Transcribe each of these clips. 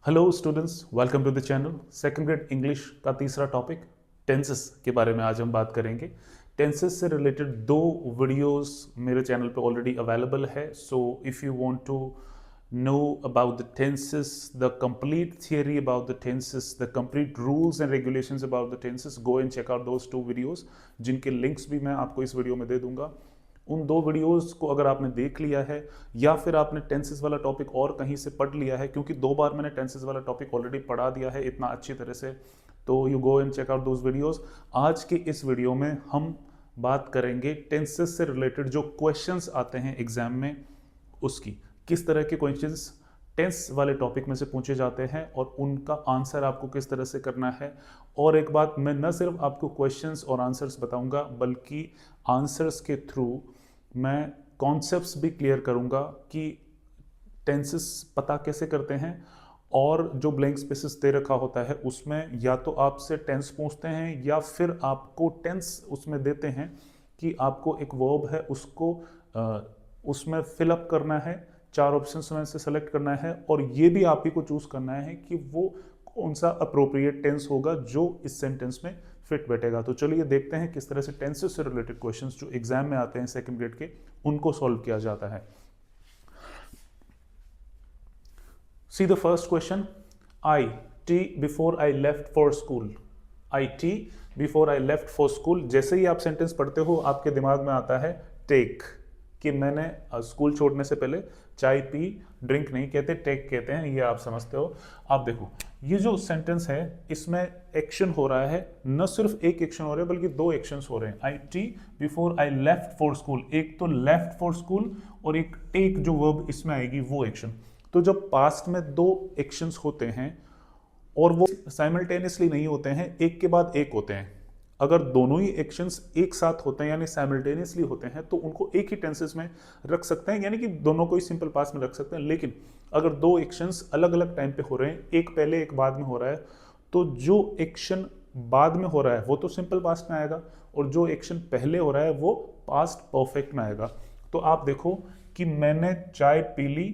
Hello students, welcome to the channel. Second grade English का तीसरा topic tenses के बारे में आज हम बात करेंगे। टेंसेस से रिलेटेड दो वीडियोस मेरे चैनल पे ऑलरेडी अवेलेबल है। So if you want to know about the tenses, the complete theory about the tenses, the complete rules and regulations about the tenses, go and check out those two videos, जिनके links भी मैं आपको इस video में दे दूंगा। उन दो videos को अगर आपने देख लिया है या फिर आपने टेंसेस वाला टॉपिक और कहीं से पढ़ लिया है, क्योंकि 2 बार मैंने टेंसेस वाला टॉपिक ऑलरेडी पढ़ा दिया है इतना अच्छी तरह से, तो you go and check out those videos. आज के इस वीडियो में हम बात करेंगे टेंसेस से रिलेटेड जो क्वेश्चंस आते हैं एग्जाम में, उसकी किस तरह के क्वेश्चंस टेंस वाले टॉपिक में से पूछे जाते हैं और उनका आंसर आपको किस तरह से करना है। और एक बात, मैं न सिर्फ आपको क्वेश्चंस और आंसर्स बताऊंगा, बल्कि आंसर्स के थ्रू मैं कॉन्सेप्ट्स भी क्लियर करूंगा कि टेंसेस पता कैसे करते हैं, और जो ब्लैंक स्पेसेस दे रखा होता है उसमें या तो आपसे टेंस पूछते हैं या फिर आपको टेंस उसमें देते हैं कि आपको एक वर्ब है उसको उसमें फिलअप करना है, 4 ऑप्शंस में से सेलेक्ट करना है, और ये भी आप ही को चूज करना है कि वो कौन सा अप्रोप्रिएट टेंस होगा जो इस सेंटेंस में फिट बैठेगा। तो चलिए देखते हैं किस तरह से टेंसेस से रिलेटेड क्वेश्चंस जो एग्जाम में आते हैं सेकंड ग्रेड के, उनको सॉल्व किया जाता है। See the first question, I tea before I left for school. I tea before I left for school, जैसे ही आप सेंटेंस पढ़ते हो आपके दिमाग में आता है टेक, कि मैंने स्कूल छोड़ने से पहले चाय पी। ड्रिंक नहीं कहते, टेक कहते हैं, ये आप समझते हो। आप देखो, ये जो सेंटेंस है इसमें एक्शन हो रहा है, न सिर्फ एक एक्शन हो रहा है बल्कि 2 एक्शंस हो रहे हैं। I tea before I left for school, एक तो लेफ्ट फॉर स्कूल और एक टेक जो वर्ब इसमें आएगी वो एक्शन। तो जब पास्ट में 2 एक्शंस होते हैं और वो साइमल्टेनियसली नहीं होते हैं, एक के बाद एक होते हैं, अगर दोनों ही एक्शंस एक साथ होते हैं यानी साइमल्टेनियसली होते हैं तो उनको एक ही टेंसेस में रख सकते हैं, यानी कि दोनों को ही सिंपल पास्ट में रख सकते हैं। लेकिन अगर 2 एक्शंस अलग अलग टाइम पे हो रहे हैं, एक पहले एक बाद में हो रहा है, तो जो एक्शन बाद में हो रहा है वो तो सिंपल पास्ट में आएगा और जो एक्शन पहले हो रहा है वो पास्ट परफेक्ट में आएगा। तो आप देखो कि मैंने चाय पी ली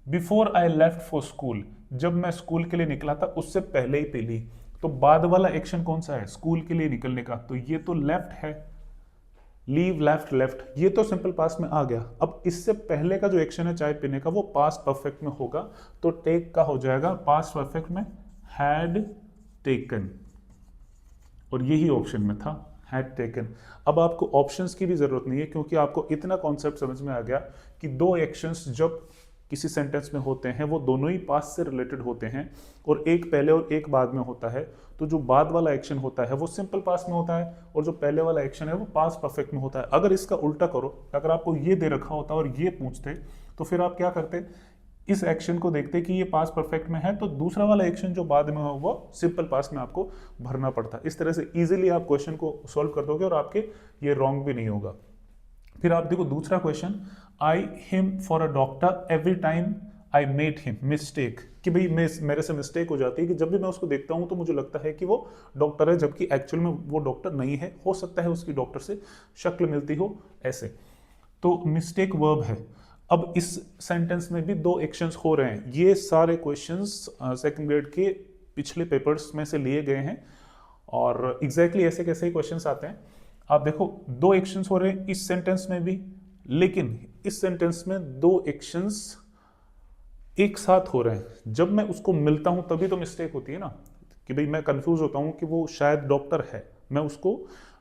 before I left for school, जब मैं स्कूल के लिए निकला था उससे पहले ही पी ली, तो बाद वाला एक्शन कौन सा है? स्कूल के लिए निकलने का, तो ये तो लेफ्ट है, लीव लेफ्ट लेफ्ट, ये तो सिंपल पास्ट में आ गया। अब इससे पहले का जो एक्शन है चाय पीने का वो पास्ट परफेक्ट में होगा, तो टेक का हो जाएगा पास्ट परफेक्ट में हैड टेकन, और यही ऑप्शन में था हैड टेकन। अब आपको ऑप्शंस की भी जरूरत नहीं है क्योंकि आपको इतना कॉन्सेप्ट समझ में आ गया कि 2 एक्शंस जब किसी सेंटेंस में होते हैं वो दोनों ही पास्ट से रिलेटेड होते हैं और एक पहले और एक बाद में होता है, तो जो बाद वाला एक्शन होता है वो सिंपल पास्ट में होता है और जो पहले वाला एक्शन है वो पास्ट परफेक्ट में होता है। अगर इसका उल्टा करो, अगर आपको ये दे रखा होता और ये पूछते तो फिर आप क्या करते? इस एक्शन को देखते कि ये पास्ट परफेक्ट में है तो दूसरा वाला एक्शन जो बाद में हो वो सिंपल पास्ट में आपको भरना पड़ता। इस तरह से इजीली आप क्वेश्चन को सॉल्व कर दोगे और आपके ये रॉन्ग भी नहीं होगा। फिर आप देखो दूसरा question, I him for a doctor every time I met him mistake, कि भाई मेरे से मिस्टेक हो जाती है कि जब भी मैं उसको देखता हूं तो मुझे लगता है कि वो डॉक्टर है जबकि एक्चुअल में वो डॉक्टर नहीं है, हो सकता है उसकी डॉक्टर से शक्ल मिलती हो ऐसे, तो मिस्टेक वर्ब है। अब इस सेंटेंस में भी 2 एक्शंस हो रहे हैं। ये सारे क्वेश्चंस सेकंड ग्रेड के पिछले पेपर्स में से लिए गए हैं और एग्जैक्टली ऐसे कैसे ही क्वेश्चंस आते हैं। आप देखो 2 एक्शंस हो रहे हैं इस सेंटेंस में भी, लेकिन इस सेंटेंस में 2 एक्शंस एक साथ हो रहे हैं। जब मैं उसको मिलता हूं तभी तो मिस्टेक होती है ना, कि भाई मैं कंफ्यूज होता हूं कि वो शायद डॉक्टर है, मैं उसको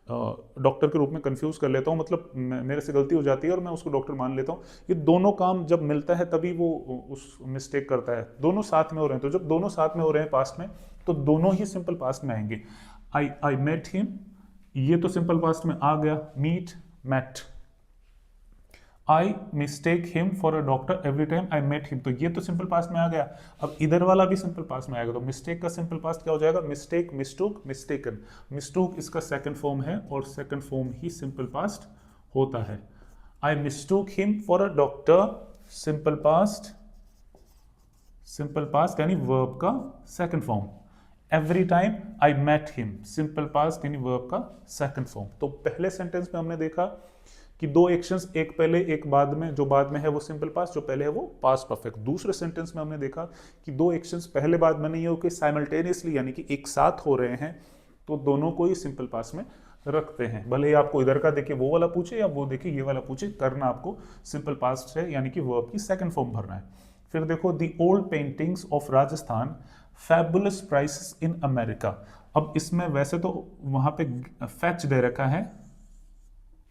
डॉक्टर के रूप में कंफ्यूज कर लेता हूं, मतलब मेरे से गलती हो जाती है और मैं उसको डॉक्टर मान लेता हूं। ये दोनों काम जब मिलता है तभी वो उस मिस्टेक करता है, दोनों साथ में हो रहे हैं। तो जब दोनों साथ में हो रहे हैं पास्ट में तो दोनों ही सिंपल पास्ट में आएंगे। आई मेट हिम, ये तो सिंपल पास्ट में आ गया, meet met. I mistake him for a doctor every time I met him, तो ये तो सिंपल पास्ट में आ गया। अब इधर वाला भी सिंपल पास्ट में आएगा, तो मिस्टेक का सिंपल पास्ट क्या हो जाएगा? Mistake, मिस्टूक, mistaken. मिस्टूक इसका सेकंड फॉर्म है और सेकंड फॉर्म ही सिंपल पास्ट होता है। I mistook him for a doctor, simple past, simple past यानी वर्ब का second form. Every time I met him, simple past यानी वर्ब का सेकंड फॉर्म। तो पहले सेंटेंस में हमने देखा कि दो एक्शंस, एक पहले एक बाद में, जो बाद में है वो सिंपल पास्ट, जो पहले है वो पास्ट परफेक्ट। दूसरे सेंटेंस में हमने देखा कि दो एक्शंस पहले बाद में नहीं हो कि साइमल्टेनियसली यानी कि एक साथ हो रहे हैं, तो दोनों को ही सिंपल पास्ट में रखते हैं। भले ही आपको इधर का देखिए वो वाला पूछे या वो देखिए ये वाला पूछे, करना आपको सिंपल पास्ट है, यानी कि वर्ब की सेकंड फॉर्म भरना है। फिर देखो the old paintings of Rajasthan fabulous prices in America. अब इसमें वैसे तो वहां पे फैच दे रखा है,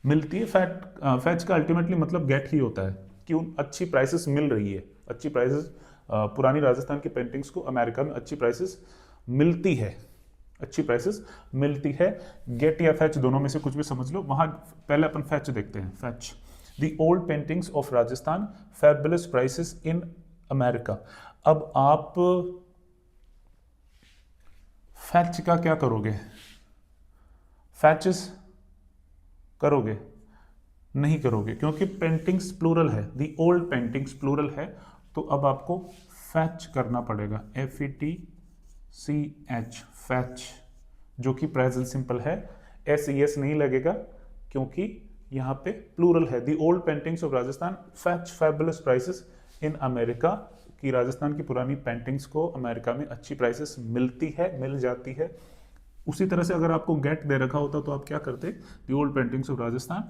मिलती है, फैच का अल्टीमेटली मतलब गेट ही होता है कि उन अच्छी प्राइसेस मिल रही है, अच्छी प्राइसेस, पुरानी राजस्थान की पेंटिंग्स को अमेरिका में अच्छी प्राइसेस मिलती है, अच्छी प्राइसेस मिलती है। गेट या फैच दोनों में से कुछ भी समझ लो। वहां पहले अपन फैच देखते हैं। Fetch the old paintings of Rajasthan fabulous prices in America. अब आप फैच का क्या करोगे? फैचेस करोगे? नहीं करोगे, क्योंकि पेंटिंग्स प्लूरल है, दी ओल्ड पेंटिंग्स प्लूरल है, तो अब आपको फैच करना पड़ेगा, FETCH, फैच, जो कि प्रेजेंट सिंपल है। SES नहीं लगेगा क्योंकि यहां पे प्लूरल है। दी old paintings of Rajasthan fetch fabulous prices in America, कि राजस्थान की पुरानी पेंटिंग्स को अमेरिका में अच्छी प्राइसेस मिलती है, मिल जाती है। उसी तरह से अगर आपको गेट दे रखा होता तो आप क्या करते? The old paintings of Rajasthan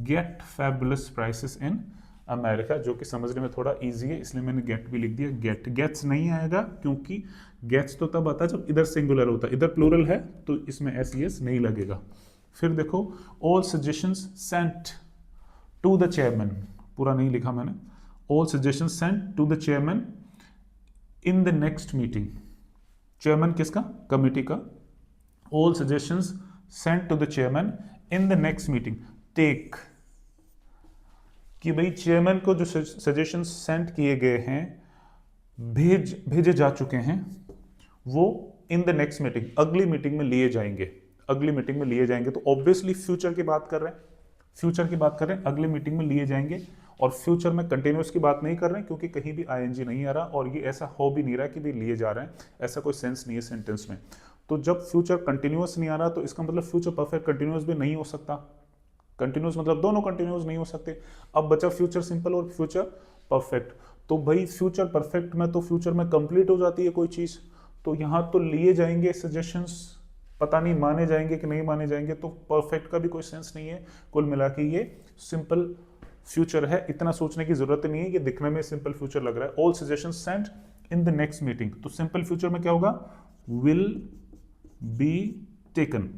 get fabulous prices in America, जो कि समझने में थोड़ा इजी है, इसलिए मैंने गेट भी लिख दिया। गेट, गेट्स नहीं आएगा क्योंकि गेट्स तो तब आता है जब इधर सिंगुलर होता है, इधर प्लूरल है तो इसमें SES नहीं लगेगा। फिर देखो all suggestions sent to the chairman, पूरा नहीं लिखा मैंने, all suggestions sent to the chairman in the next meeting. Chairman किसका? कमिटी का। All suggestions sent to the chairman in the next meeting. Take, कि भाई चेयरमैन को जो सजेशंस सेंड किए गए हैं, भेजे जा चुके हैं, वो इन द नेक्स्ट मीटिंग, अगली मीटिंग में लिए जाएंगे, अगली मीटिंग में लिए जाएंगे। तो ऑब्वियसली फ्यूचर की बात कर रहे हैं, फ्यूचर की बात कर रहे हैं, अगली मीटिंग में लिए जाएंगे। और फ्यूचर में कंटिन्यूस की बात नहीं कर रहे हैं क्योंकि कहीं भी ING नहीं आ रहा, और ये ऐसा हो भी नहीं रहा कि भी लिए जा रहे हैं, ऐसा कोई सेंस नहीं है सेंटेंस में। तो जब फ्यूचर कंटिन्यूस नहीं आ रहा तो इसका मतलब फ्यूचर परफेक्ट कंटिन्यूस भी नहीं हो सकता। कंटिन्यूस मतलब दोनों कंटिन्यूस नहीं हो सकते। अब बचा फ्यूचर सिंपल और फ्यूचर परफेक्ट। तो भाई फ्यूचर परफेक्ट में तो फ्यूचर में कंप्लीट हो जाती है कोई चीज, तो यहां तो लिए जाएंगे सजेशंस, पता नहीं माने जाएंगे कि नहीं माने जाएंगे, तो परफेक्ट का भी कोई सेंस नहीं है। कुल मिला के ये सिंपल फ्यूचर है, इतना सोचने की जरूरत नहीं है, ये दिखने में सिंपल फ्यूचर लग रहा है। All suggestions sent in the next meeting, तो सिंपल फ्यूचर में क्या होगा? Will be taken,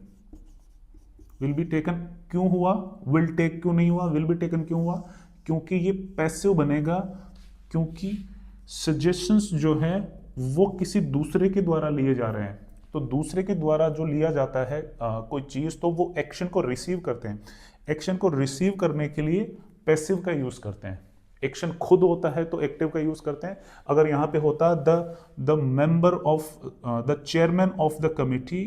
will be taken क्यों हुआ? विल टेक क्यों नहीं हुआ? विल बी टेकन क्यों हुआ? क्योंकि ये पैसिव बनेगा, क्योंकि सजेशंस जो है वो किसी दूसरे के द्वारा लिए जा रहे हैं। तो दूसरे के द्वारा जो लिया जाता है कोई चीज, तो वो एक्शन को रिसीव करते हैं। एक्शन को रिसीव करने के लिए पैसिव का यूज करते हैं। एक्शन खुद होता है तो एक्टिव का यूज करते हैं। अगर यहां पे होता the member of the chairman of the committee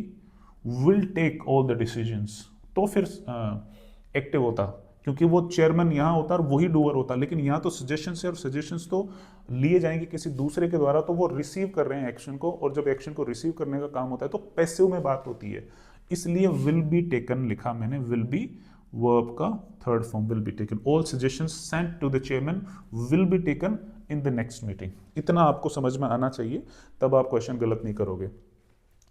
will take all the decisions, तो फिर एक्टिव होता, क्योंकि वो चेयरमैन यहाँ होता और वही डूअर होता। लेकिन यहाँ तो सजेशंस है और सजेशंस तो लिए जाएंगे किसी दूसरे के द्वारा, तो वो रिसीव कर रहे हैं एक्शन को, और जब एक्शन को रिसीव करने का काम होता है तो पैसिव में बात होती है। इसलिए विल बी टेकन लिखा मैंने, विल बी वर्ब का third form, will be taken. All suggestions sent to the chairman will be taken in the next meeting. इतना आपको समझ में आना चाहिए, तब आप क्वेश्चन गलत नहीं करोगे।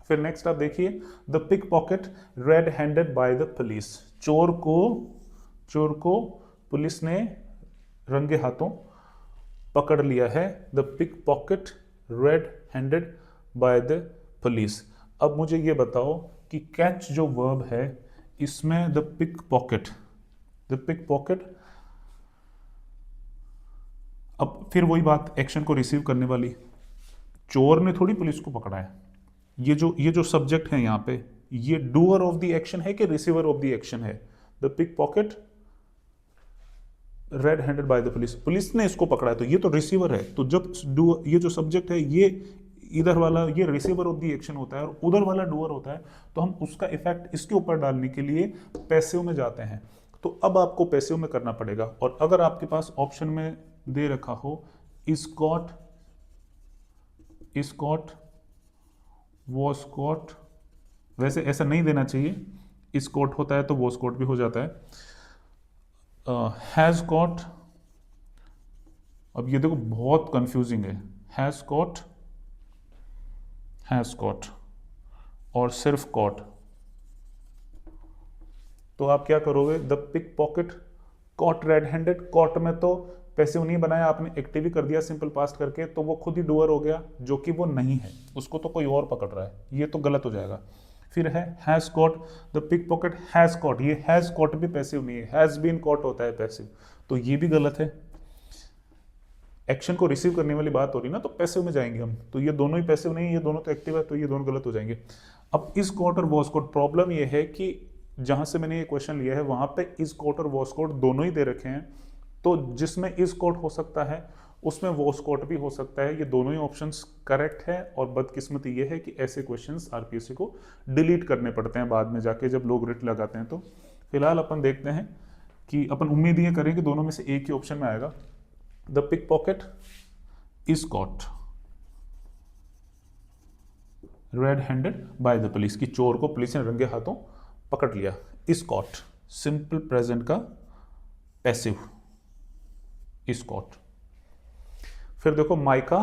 फिर नेक्स्ट आप देखिए, the pickpocket red handed by the police. चोर को पुलिस ने रंगे हाथों पकड़ लिया है। The pickpocket red handed by the police. अब मुझे ये बताओ कि कैच जो वर्ब है इसमें द पिक पॉकेट, अब फिर वही बात, एक्शन को रिसीव करने वाली, चोर ने थोड़ी पुलिस को पकड़ा है। ये जो सब्जेक्ट है यहाँ पे, ये डूअर ऑफ द एक्शन है कि रिसीवर ऑफ द एक्शन है? The pickpocket red handed by the police, police ने इसको पकड़ा है तो ये तो रिसीवर है। तो जब ये जो सब्जेक्ट है ये इधर वाला, ये रिसीवर ऑफ द एक्शन होता है और उधर वाला डूअर होता है, तो हम उसका इफेक्ट इसके ऊपर डालने के लिए पैसिव में जाते हैं। तो अब आपको पैसिव में करना पड़ेगा। और अगर आपके पास ऑप्शन में दे रखा हो इज कॉट, वॉज कॉट, वैसे ऐसा नहीं देना चाहिए, इस कॉट होता है तो वॉज कॉट भी हो जाता है। हैज़ गॉट, अब ये देखो बहुत कंफ्यूजिंग है, हैज़ गॉट, हैज़ गॉट और सिर्फ कॉट। तो आप क्या करोगे, the pickpocket caught red handed. Caught में तो पैसिव नहीं बनाया आपने, एक्टिव ही कर दिया सिंपल पास्ट करके, तो वो खुद ही डूअर हो गया, जो कि वो नहीं है, उसको तो कोई और पकड़ रहा है, ये तो गलत हो जाएगा। फिर है has caught, the pickpocket has caught, ये हैज कॉट भी पैसिव नहीं है, हैज बीन कॉट होता है पैसिव, तो ये भी गलत है। एक्शन को रिसीव करने वाली बात हो रही ना, तो पैसिव में जाएंगे हम, तो ये दोनों ही पैसिव नहीं है, ये दोनों तो एक्टिव है, तो ये दोनों गलत हो जाएंगे। अब इस कॉट और वॉस कॉट, प्रॉब्लम ये है कि जहां से मैंने ये क्वेश्चन लिया है वहां पे इस कोट और वॉस कोट दोनों ही दे रखे हैं, तो जिसमें इस कोट हो सकता है उसमें वॉस कोट भी हो सकता है, ये दोनों ही ऑप्शंस करेक्ट है। और बदकिस्मती ये है कि ऐसे क्वेश्चंस आरपीएससी को डिलीट करने पड़ते हैं बाद में जाके जब लोग रिट लगाते हैं। तो फिलहाल अपन देखते हैं कि अपन उम्मीद ये करें कि दोनों में से एक ही ऑप्शन में आएगा। The pickpocket is caught red handed by the police, की चोर को पुलिस ने रंगे हाथों पकड़ लिया। इज कॉट सिंपल प्रेजेंट का पैसिव, इज कॉट। फिर देखो माइका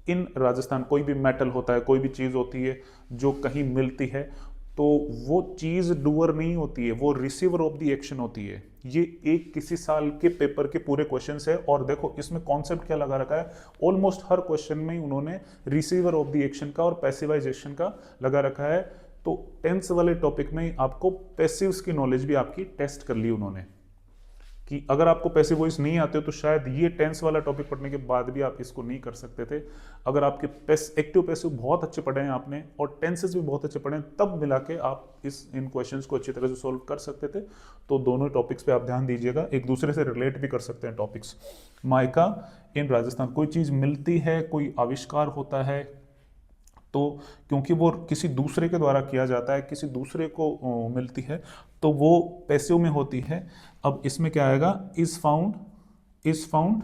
इन राजस्थान, कोई भी मेटल होता है, कोई भी चीज होती है जो कहीं मिलती है, तो वो चीज डूअर नहीं होती है, वो रिसीवर ऑफ द एक्शन होती है। ये एक किसी साल के पेपर के पूरे क्वेश्चन है, और देखो इसमें कॉन्सेप्ट क्या लगा रखा है, ऑलमोस्ट हर क्वेश्चन में उन्होंने रिसीवर ऑफ द एक्शन का और पैसिवाइजेशन का लगा रखा है। तो टेंस वाले टॉपिक में आपको पैसिव्स की नॉलेज भी आपकी टेस्ट कर ली उन्होंने, कि अगर आपको पैसिव वॉइस नहीं आते हो तो शायद ये टेंस वाला टॉपिक पढ़ने के बाद भी आप इसको नहीं कर सकते थे। अगर आपके एक्टिव पैसिव बहुत अच्छे पढ़े हैं आपने और टेंसेस भी बहुत अच्छे पढ़े हैं, तब मिला के आप इन क्वेश्चंस को अच्छी तरह से सॉल्व कर सकते थे। तो दोनों टॉपिक्स पे आप ध्यान दीजिएगा, एक दूसरे से रिलेट भी कर सकते हैं टॉपिक्स। माइका इन राजस्थान, कोई चीज़ मिलती है, कोई आविष्कार होता है, तो क्योंकि वो किसी दूसरे के द्वारा किया जाता है, किसी दूसरे को मिलती है, तो वो पैसिव में होती है। अब इसमें क्या आएगा, is found, is found,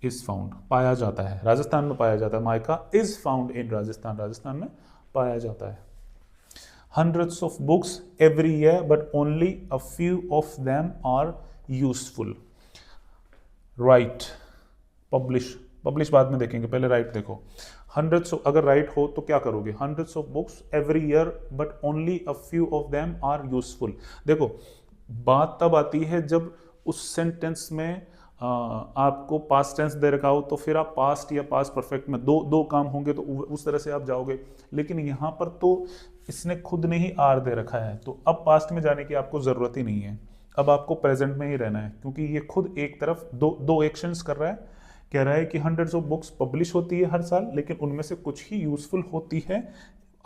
is found पाया जाता है, राजस्थान में पाया जाता है। Mica is found in Rajasthan, Rajasthan में पाया जाता है। hundreds of books every year but only a few of them are useful. Write, publish, publish बाद में देखेंगे, पहले राइट देखो। hundreds of, अगर राइट हो तो क्या करोगे, hundreds of books every year but only a few of them are useful। देखो बात तब आती है जब उस सेंटेंस में आपको पास्ट टेंस दे रखा हो, तो फिर आप पास्ट या पास्ट परफेक्ट में दो काम होंगे तो उस तरह से आप जाओगे। लेकिन यहाँ पर तो इसने खुद ने ही आर दे रखा है, तो अब पास्ट में जाने की आपको जरूरत ही नहीं है, अब आपको प्रेजेंट में ही रहना है, क्योंकि ये खुद एक तरफ दो एक्शंस कर रहा है। कह रहा है कि हंड्रेड्स ऑफ बुक्स पब्लिश होती है हर साल, लेकिन उनमें से कुछ ही यूजफुल होती है,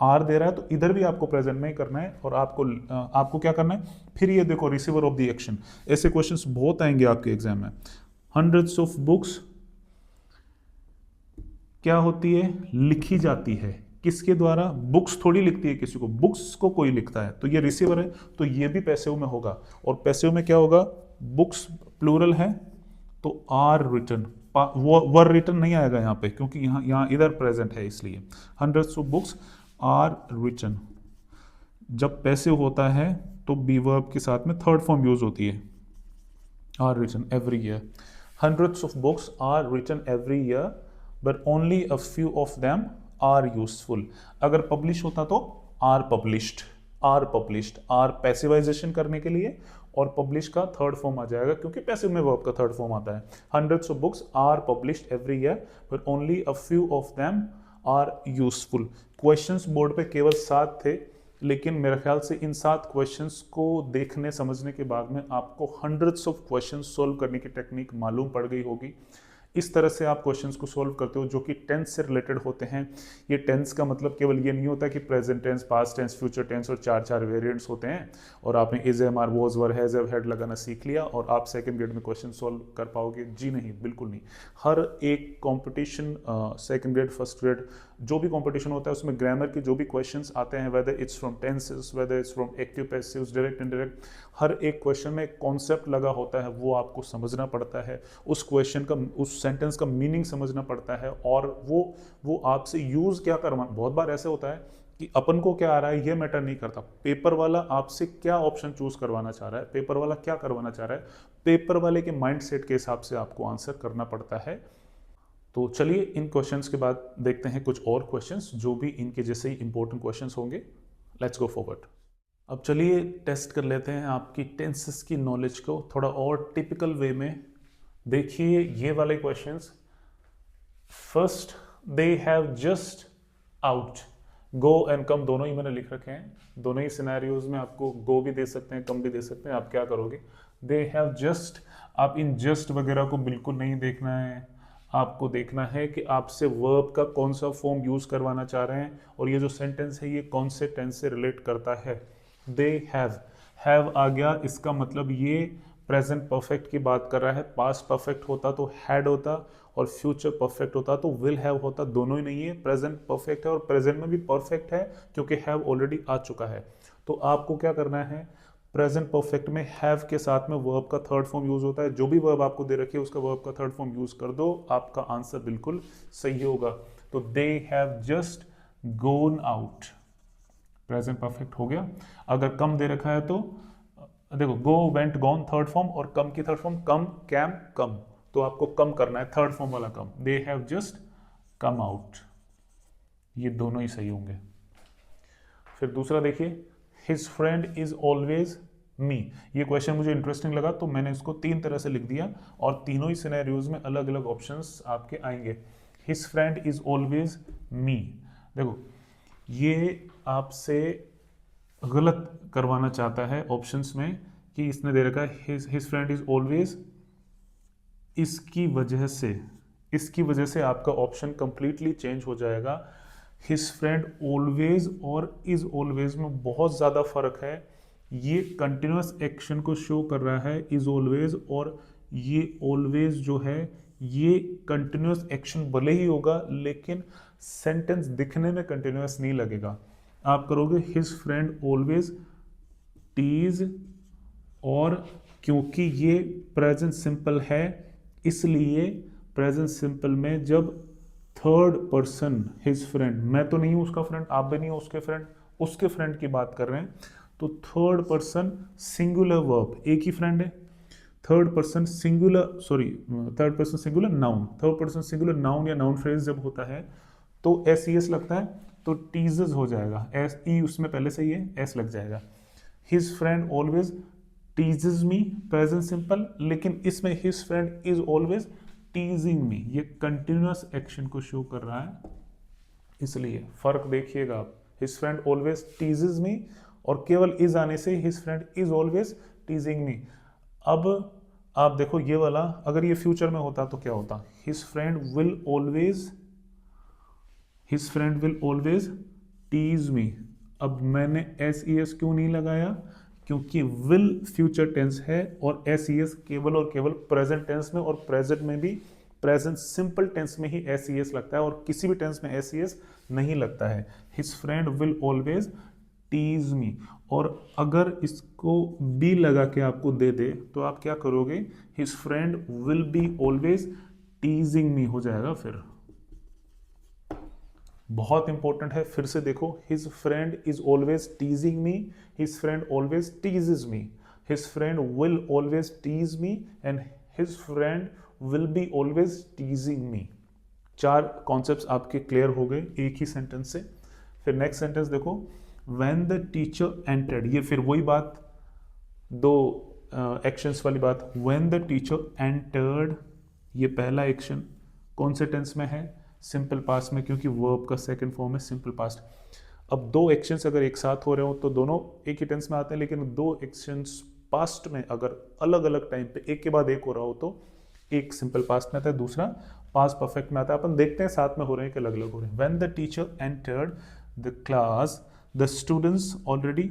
आर दे रहा है, तो इधर भी आपको प्रेजेंट में ही करना है। और आपको क्या करना है, फिर ये देखो रिसीवर ऑफ द एक्शन, ऐसे क्वेश्चंस बहुत आएंगे आपके एग्जाम में। हंड्रेड्स ऑफ बुक्स क्या होती है, लिखी जाती है, किसके द्वारा, बुक्स थोड़ी लिखती है किसी को, बुक्स को कोई लिखता है, तो ये रिसीवर है, तो ये भी पैसिव में होगा। और पैसिव में क्या होगा, बुक्स प्लूरल है तो आर रिटन, वर रिटन नहीं आएगा यहाँ पे, क्योंकि यहाँ इधर प्रेजेंट है, इसलिए hundreds of books are written. जब पैसिव होता है तो बी वर्ब के साथ में थर्ड फॉर्म यूज होती है, are written every year. Hundreds of books are written every year but only a few of them are useful. अगर पब्लिश होता तो are published, are published, are passivization करने के लिए, और पब्लिश का थर्ड फॉर्म आ जाएगा क्योंकि पैसिव में वर्ब का थर्ड फॉर्म आता है। Hundreds of books are published every year but only a few of them are useful. Questions board पे केवल 7 थे, लेकिन मेरे ख्याल से इन 7 क्वेश्चंस को देखने समझने के बाद में आपको हंड्रेड्स ऑफ क्वेश्चंस सोल्व करने की टेक्निक मालूम पड़ गई होगी। इस तरह से आप क्वेश्चंस को सोल्व करते हो जो कि टेंस से रिलेटेड होते हैं। ये टेंस का मतलब केवल ये नहीं होता कि present tense, past tense, future tense और 4 वेरिएंट्स होते हैं और आपने is, am, are, was, were, has, have, had लगाना सीख लिया और आप सेकंड ग्रेड में क्वेश्चन सोल्व कर पाओगे। जी नहीं, बिल्कुल नहीं। हर एक competition, second grade, first grade, जो भी कॉम्पिटिशन होता है उसमें ग्रामर के जो भी क्वेश्चंस आते हैं, whether it's from tenses, whether it's from active passives, direct indirect, हर एक क्वेश्चन में कॉन्सेप्ट लगा होता है, वो आपको समझना पड़ता है। उस क्वेश्चन का, उस सेंटेंस का मीनिंग समझना पड़ता है और वो आपसे यूज क्या करवाना। बहुत बार ऐसे होता है कि अपन को क्या आ रहा है ये मैटर नहीं करता, पेपर वाला आपसे क्या ऑप्शन चूज करवाना चाह रहा है, पेपर वाला क्या करवाना चाह रहा है, पेपर वाले के माइंड सेट के हिसाब से आपको आंसर करना पड़ता है। तो चलिए इन क्वेश्चंस के बाद देखते हैं कुछ और क्वेश्चंस जो भी इनके जैसे ही इंपॉर्टेंट क्वेश्चंस होंगे। Let's go forward. अब चलिए टेस्ट कर लेते हैं आपकी टेंसेस की नॉलेज को थोड़ा और टिपिकल वे में। देखिए ये वाले questions. First, they have just out, go and come दोनों ही मैंने लिख रखे हैं, दोनों ही सिनेरियोज में आपको गो भी दे सकते हैं कम भी दे सकते हैं, आप क्या करोगे। दे हैव जस्ट, आप इन जस्ट वगैरह को बिल्कुल नहीं देखना है, आपको देखना है कि आपसे वर्ब का कौन सा फॉर्म यूज करवाना चाह रहे हैं और ये जो सेंटेंस है ये कौन से टेंस से रिलेट करता है। दे हैव आ गया, इसका मतलब ये प्रेजेंट परफेक्ट की बात कर रहा है। पास्ट परफेक्ट होता तो हैड होता और फ्यूचर परफेक्ट होता तो विल हैव होता, दोनों ही नहीं है। प्रेजेंट परफेक्ट है और प्रेजेंट में भी परफेक्ट है क्योंकि हैव ऑलरेडी आ चुका है। तो आपको क्या करना है, प्रेजेंट परफेक्ट में हैव के साथ में वर्ब का थर्ड फॉर्म यूज होता है, जो भी वर्ब आपको दे रखी है उसका वर्ब का थर्ड फॉर्म यूज कर दो, आपका आंसर बिल्कुल सही होगा। तो they have just gone out, present perfect हो गया। अगर कम दे रखा है तो देखो go went gone third form और कम की third form come came come, तो आपको कम करना है थर्ड फॉर्म वाला come. They have just come out, ये दोनों ही सही होंगे। फिर दूसरा देखिए, his friend is always me. ये क्वेश्चन मुझे इंटरेस्टिंग लगा तो मैंने इसको तीन तरह से लिख दिया और तीनों ही सिनेरियोज में अलग अलग ऑप्शंस आपके आएंगे। हिज फ्रेंड इज ऑलवेज मी, देखो ये आपसे गलत करवाना चाहता है ऑप्शंस में कि इसने दे रखा है हिज फ्रेंड इज ऑलवेज, इसकी वजह से आपका ऑप्शन कंप्लीटली चेंज हो जाएगा। हिज फ्रेंड ऑलवेज और इज ऑलवेज में बहुत ज़्यादा फर्क है। ये कंटिन्यूस एक्शन को शो कर रहा है इज ऑलवेज, और ये ऑलवेज जो है ये कंटिन्यूस एक्शन भले ही होगा लेकिन सेंटेंस दिखने में कंटिन्यूस नहीं लगेगा। आप करोगे हिज फ्रेंड ऑलवेज टीज, और क्योंकि ये प्रेजेंट सिंपल है इसलिए प्रेजेंट सिंपल में जब थर्ड पर्सन हिज फ्रेंड, मैं तो नहीं हूं उसका फ्रेंड, आप भी नहीं हो उसके फ्रेंड की बात कर रहे हैं, तो थर्ड पर्सन सिंगुलर वर्ब, एक ही फ्रेंड है। Third person singular noun, third person singular noun या नाउन फ्रेज जब होता है तो एस ई एस लगता है तो टीजेस हो जाएगा, एस ई उसमें पहले से ही है, एस लग जाएगा। His friend always teases me, present simple, लेकिन इसमें his friend is always teasing me, ये कंटिन्यूअस एक्शन को शो कर रहा है, इसलिए फर्क देखिएगा आप। His friend always teases me और केवल इज आने से his friend is always teasing me. अब आप देखो ये वाला अगर ये फ्यूचर में होता तो क्या होता, his friend will always tease me. अब मैंने एस ई एस क्यों नहीं लगाया, क्योंकि विल फ्यूचर टेंस है और एस ई एस केवल और केवल प्रेजेंट टेंस में, और प्रेजेंट में भी प्रेजेंट सिंपल टेंस में ही एस ई एस लगता है और किसी भी टेंस में एस ई एस नहीं लगता है। His friend will always tease me, और अगर इसको बी लगा के आपको दे दे तो आप क्या करोगे, his friend will be always teasing me हो जाएगा। फिर बहुत इंपॉर्टेंट है, फिर से देखो, his friend is always teasing me, his friend always teases me, his friend will always tease me and his friend will be always teasing me. चार concepts आपके क्लियर हो गए एक ही सेंटेंस से। फिर नेक्स्ट सेंटेंस देखो, व्हेन द टीचर एंटर्ड, ये फिर वही बात, दो एक्शंस वाली बात। व्हेन द टीचर एंटर्ड, ये पहला एक्शन कौन से टेंस में है, सिंपल पास्ट में, क्योंकि वर्ब का सेकंड फॉर्म है सिंपल पास्ट। अब दो एक्शंस अगर एक साथ हो रहे हो तो दोनों एक ही टेंस में आते हैं, लेकिन दो एक्शंस पास्ट में अगर अलग अलग टाइम पे एक के बाद एक हो रहा हो तो एक सिंपल पास्ट में आता है, दूसरा पास्ट परफेक्ट में आता है। अपन देखते हैं साथ में हो रहे हैं कि अलग अलग हो रहे हैं। When the teacher entered the class the students already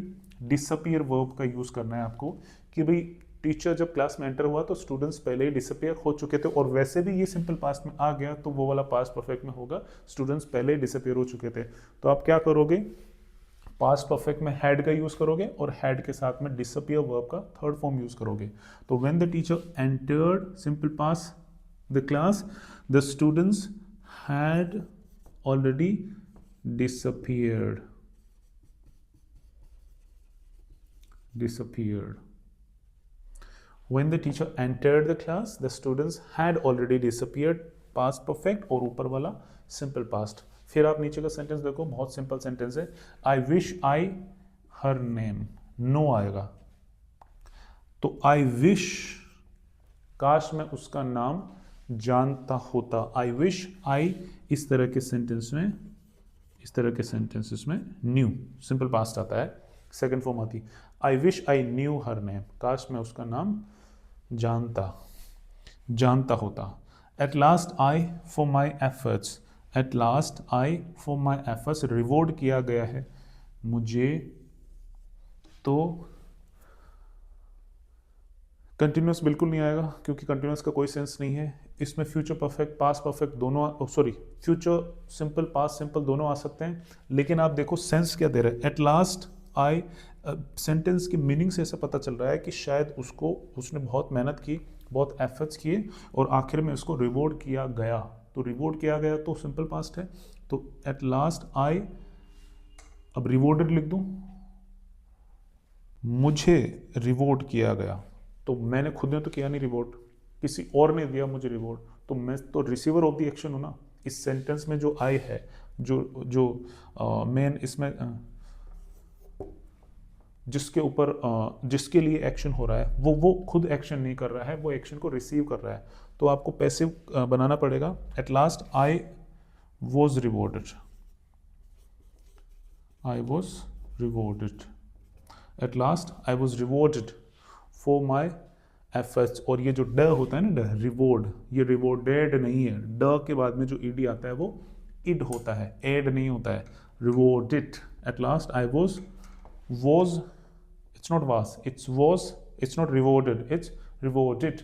disappear verb का यूज करना है आपको कि भाई टीचर जब क्लास में एंटर हुआ तो स्टूडेंट्स पहले ही डिसअपियर हो चुके थे, और वैसे भी ये सिंपल पास्ट में आ गया तो वो वाला पास्ट परफेक्ट में होगा, स्टूडेंट्स पहले ही डिसअपियर हो चुके थे। तो आप क्या करोगे, पास्ट परफेक्ट में हैड का यूज करोगे और हैड के साथ में डिसअपियर वर्ब का थर्ड फॉर्म यूज करोगे। तो when the teacher entered simple past the class the students had already disappeared. disappeared. When the teacher entered the class, the students had already disappeared. Past perfect और ऊपर वाला simple past. फिर आप नीचे का sentence देखो, बहुत सिंपल सेंटेंस है. I wish I her name. No आएगा. तो I wish, काश मैं उसका नाम जानता होता. I wish I इस तरह के सेंटेंसेस में न्यू सिंपल पास्ट आता है. सेकंड फॉर्म आती I wish I knew her name. काश मैं उसका नाम जानता होता. At last I for my efforts. At last I for my efforts reward किया गया है मुझे. तो कंटिन्यूस बिल्कुल नहीं आएगा क्योंकि कंटिन्यूस का कोई सेंस नहीं है. इसमें फ्यूचर परफेक्ट पास्ट परफेक्ट दोनों, sorry future simple past simple दोनों आ सकते हैं. लेकिन आप देखो सेंस क्या दे रहे हैं. एट लास्ट आई सेंटेंस की मीनिंग से ऐसा पता चल रहा है कि शायद उसने बहुत मेहनत की, बहुत एफर्ट्स किए और आखिर में उसको रिवॉर्ड किया गया. तो रिवॉर्ड किया गया तो सिंपल पास्ट है. तो एट लास्ट आई, अब रिवॉर्डेड लिख दूं, मुझे रिवॉर्ड किया गया. तो मैंने खुद ने तो किया नहीं रिवॉर्ड, किसी और ने दिया मुझे रिवॉर्ड. तो मैं तो रिसीवर ऑफ द एक्शन हूं ना. इस सेंटेंस में जो आई है, जो मेन इसमें जिसके ऊपर जिसके लिए एक्शन हो रहा है वो खुद एक्शन नहीं कर रहा है, वो एक्शन को रिसीव कर रहा है. तो आपको पैसिव बनाना पड़ेगा. At last I was rewarded. I was rewarded. At last I was rewarded for my efforts. और ये जो ड होता है ना, ड रिवॉर्ड, ये रिवॉर्डेड नहीं है. ड के बाद में जो ईडी आता है वो इड होता है, एड नहीं होता है. Rewarded. At last I was it's not was, it's not rewarded, it's rewarded.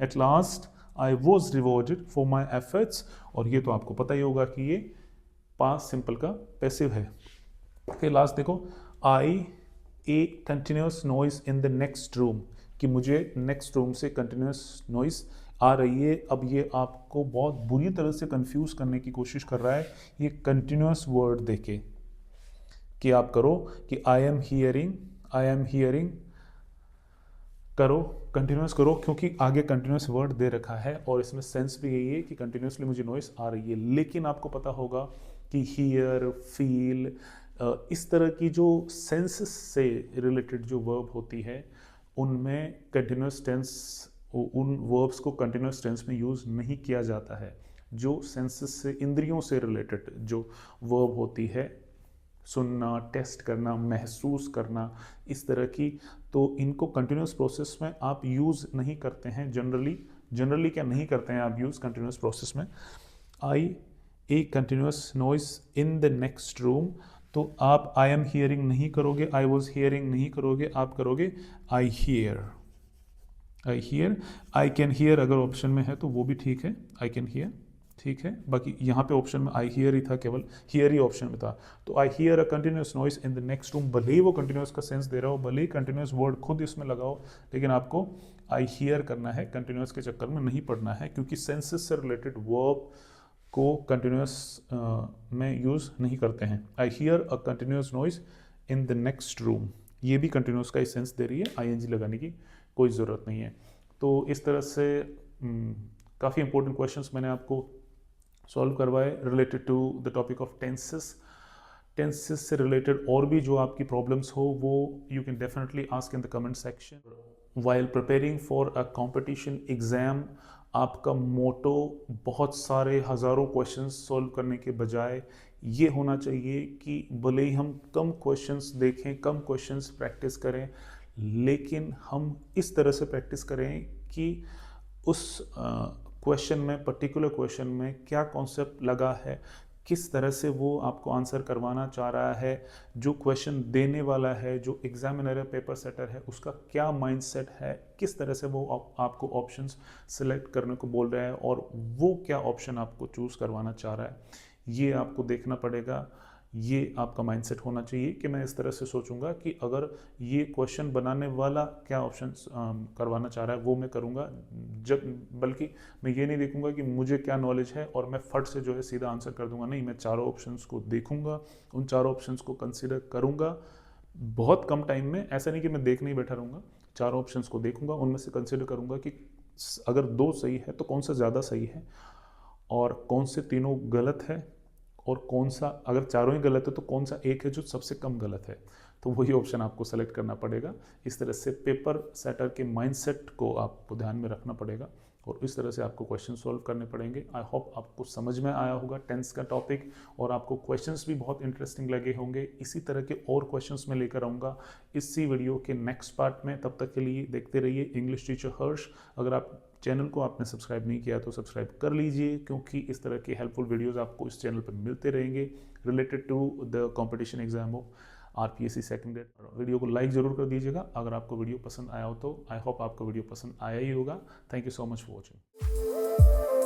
At last I was rewarded for my efforts. और ये तो आपको पता ही होगा कि ये पास्ट सिंपल का पैसिव है. फिर लास्ट देखो, I a continuous noise in the next room, कि मुझे नेक्स्ट रूम से कंटिन्यूस नॉइज आ रही है. अब ये आपको बहुत बुरी तरह से कंफ्यूज करने की कोशिश कर रहा है. ये कंटिन्यूस वर्ड देके कि आप करो कि आई एम हियरिंग करो, कंटिन्यूस करो, क्योंकि आगे कंटिन्यूस वर्ड दे रखा है और इसमें सेंस भी यही है कि कंटिन्यूसली मुझे नॉइस आ रही है. लेकिन आपको पता होगा कि हियर, फील, इस तरह की जो सेंस से रिलेटेड जो वर्ब होती है उनमें कंटिन्यूस टेंस, उन वर्ब्स को कंटिन्यूस टेंस में यूज़ नहीं किया जाता है. जो सेंसेस से, इंद्रियों से रिलेटेड जो वर्ब होती है, सुनना, टेस्ट करना, महसूस करना, इस तरह की, तो इनको कंटिन्यूस प्रोसेस में आप यूज़ नहीं करते हैं. जनरली क्या नहीं करते हैं आप यूज़ कंटिन्यूस प्रोसेस में. I a continuous noise in the next room, तो आप आई एम हियरिंग नहीं करोगे, आई वॉज हियरिंग नहीं करोगे, आप करोगे I hear. I can hear अगर ऑप्शन में है तो वो भी ठीक है, आई कैन हियर ठीक है. बाकी यहाँ पे ऑप्शन में आई हियर ही था, केवल हियर ही ऑप्शन में था. तो I hear a continuous noise in the next room, भले ही वो कंटिन्यूस का सेंस दे रहा हो, भले ही कंटिन्यूस वर्ड खुद इसमें लगाओ, लेकिन आपको आई हियर करना है. कंटिन्यूस के चक्कर में नहीं पड़ना है, क्योंकि सेंसेस से रिलेटेड वर्ब को कंटिन्यूस में यूज़ नहीं करते हैं. I hear a continuous noise in the next room, ये भी कंटिन्यूस का ही सेंस दे रही है, आई लगाने की कोई ज़रूरत नहीं है. तो इस तरह से काफ़ी इंपॉर्टेंट क्वेश्चंस मैंने आपको सॉल्व करवाए related to the topic of tenses. Tenses से रिलेटेड और भी जो आपकी प्रॉब्लम्स हो वो you can definitely ask in the comment section. While preparing for a competition exam, आपका मोटो बहुत सारे हज़ारों क्वेश्चंस सॉल्व करने के बजाय ये होना चाहिए कि भले ही हम कम क्वेश्चंस देखें, कम क्वेश्चंस प्रैक्टिस करें, लेकिन हम इस तरह से प्रैक्टिस करें कि उस क्वेश्चन में, पर्टिकुलर क्वेश्चन में क्या कॉन्सेप्ट लगा है, किस तरह से वो आपको आंसर करवाना चाह रहा है, जो क्वेश्चन देने वाला है, जो एग्जामिनर है, पेपर सेटर है, उसका क्या माइंडसेट है, किस तरह से वो आपको ऑप्शंस सिलेक्ट करने को बोल रहा है और वो क्या ऑप्शन आपको चूज़ करवाना चाह रहा है, ये आपको देखना पड़ेगा. ये आपका माइंडसेट होना चाहिए कि मैं इस तरह से सोचूंगा कि अगर ये क्वेश्चन बनाने वाला क्या ऑप्शन करवाना चाह रहा है वो मैं करूंगा. बल्कि मैं ये नहीं देखूंगा कि मुझे क्या नॉलेज है और मैं फट से जो है सीधा आंसर कर दूंगा. नहीं, मैं चारों ऑप्शंस को देखूंगा, उन चारों ऑप्शंस को कंसिडर करूंगा, बहुत कम टाइम में, ऐसा नहीं कि मैं देखने ही बैठा रहूँगा, चारों ऑप्शंस को देखूंगा, उनमें से कंसिडर करूंगा कि अगर दो सही है तो कौन सा ज़्यादा सही है और कौन से तीनों गलत है, और कौन सा, अगर चारों ही गलत है तो कौन सा एक है जो सबसे कम गलत है, तो वही ऑप्शन आपको सेलेक्ट करना पड़ेगा। इस तरह से पेपर सेटर के माइंडसेट को आपको ध्यान में रखना पड़ेगा और इस तरह से आपको क्वेश्चन सॉल्व करने पड़ेंगे। आई होप आपको समझ में आया होगा टेंस का टॉपिक, और आपको क्वेश्चंस भी बहुत इंटरेस्टिंग लगे होंगे। इसी तरह के और क्वेश्चंस मैं लेकर आऊँगा इसी वीडियो के नेक्स्ट पार्ट में। तब तक के लिए देखते रहिए इंग्लिश टीचर हर्ष। अगर आप चैनल को आपने सब्सक्राइब नहीं किया तो सब्सक्राइब कर लीजिए, क्योंकि इस तरह के हेल्पफुल वीडियोस आपको इस चैनल पर मिलते रहेंगे related to the competition exam of RPSC second grade. Video को लाइक जरूर कर दीजिएगा अगर आपको वीडियो पसंद आया हो तो। आई होप आपको वीडियो पसंद आया ही होगा। Thank you so much for watching.